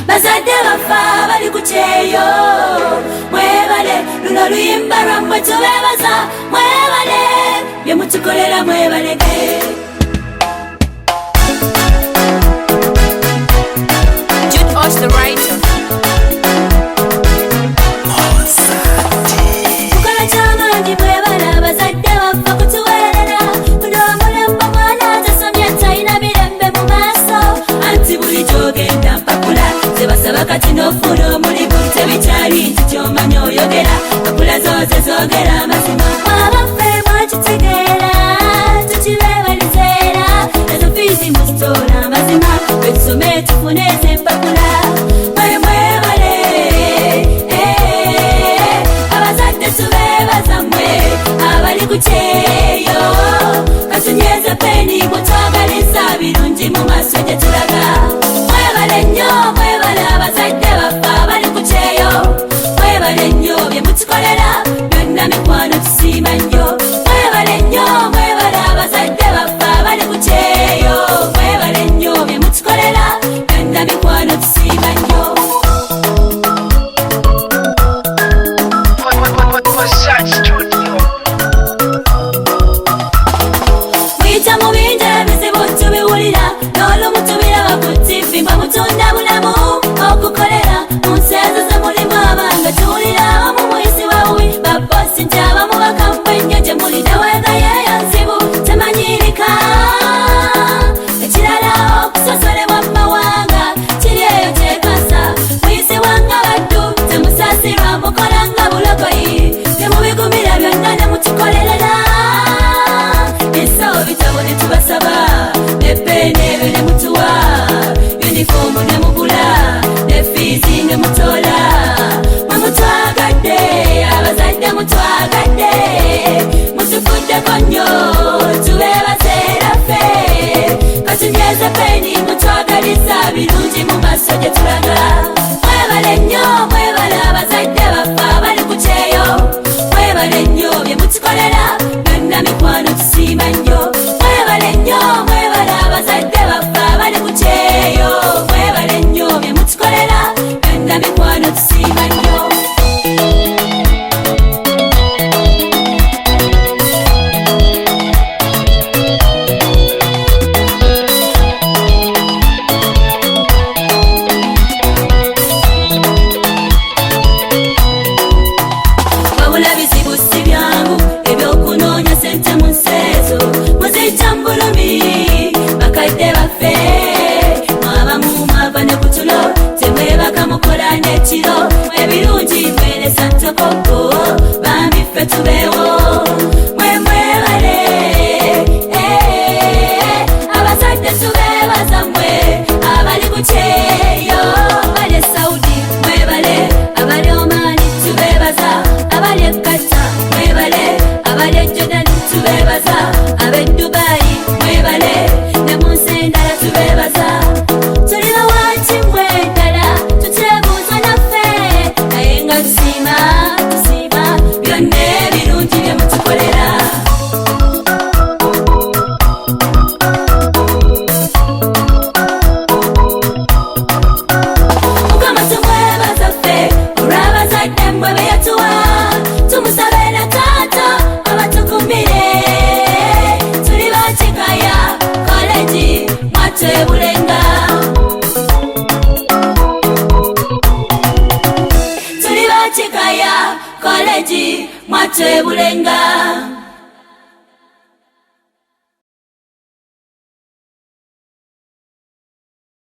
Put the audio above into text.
bazadde baffe bali ku kyeyo mwebale luno luyimba lwammwe tubeebaza mwebale bye mutukolera mwebalege Jude Osh the writer. Mukola ky'amaanyi mwebala bazadde baffe kutuweerera kuno omulembe mwana tasomye talina mirembe mu maaso anti buli gy'ogenda mpapula zebasaba kati n'ofuna omulimu tebikyali nti ky'omanyi oyogera mpapula zooze zoogera amazima abaffe mwakitegeera tukibeebalizeera ezo fiizi muzitoola amazima bwe tusome tufune ez'empapula mwebale abazadde tubeebaza mmwe abali ku kyeyo katunyweze peni mutwagaliza birungi mu maaso gye tulaga mwebale nnyo mwebale abazadde baffe abali ku kyeyo mwebale nnyo bye mutukolera byonna mikwano tusiima nnyo mwebale nnyo mwebale abazadde baffe abali ku kyeyo mwebale nnyo bye mutukolera byonna mikwano tusiima nnyo muyita mu bingi ebizibu tubiwulira n'olumu tubiraba ku tivi mba mutunda bulamu okukolera mu nsi ezo ze mulimu abanga tuwulira omu muyisi wawubi babosi nti abamu bakambwe nnyo gye muli neweega yeeyo nzibu temanyirika ekirala okusosolebwa mu mawanga kiri eyo kyekasa muyisibwanga baddu temusaasirwa mukolanga bulokoyi temubigumira byonna ne mutukolerera esawo bitabo ne tubasaba ne peeni ebyo ne mutuwa yunifoomu ne mugula ne fiizi ne mutoola mwe mutwagadde abazadde mutwagadde mutufuddeko nnyo tubeebazeera ffe katunyweze peeni mutwagaliza birungi mu maaso gye tulaga mwebale nnyo mwebale abazadde baffe abali ku kyeyo mwebale nnyo bye mutukolera byonna mikwano tusiima nnyo mwebale nnyo mwebale abazadde baffe abali ku kyeyo mwebale nnyo bye mutukolera byonna mikwano tusiima nnyo wabula bizibu si byangu ebyokunoonya sente mu nsi ezo muzijja mu bulumi bakadde baffe mwabamu mwava ne ku tulo temwebaka mukola n'ekiro ebirungi mweresa ntokoko bambi ffe tubeewo mwebale abazadde tubeebaza mmwe abali ku kyeyo bali e Saudi mwebale abali Omani tubeebaza abali e Qatar mwebale abali e Jordan tubeebaza ab'e Dubai mwebale ne mu nsi endala tubeebaza tuli bawaaki mmwe endala tutyebuuza naffe naye nga tusiima byonna ebirungi bye mutukolera mukama tumwebaza ffe olw'abazadde mmwe be yatuwa tumusabe na taata abatukumbire tuli bakikaya koleji mwatwebulenga tuli bakikaya koleji mwatwebulenga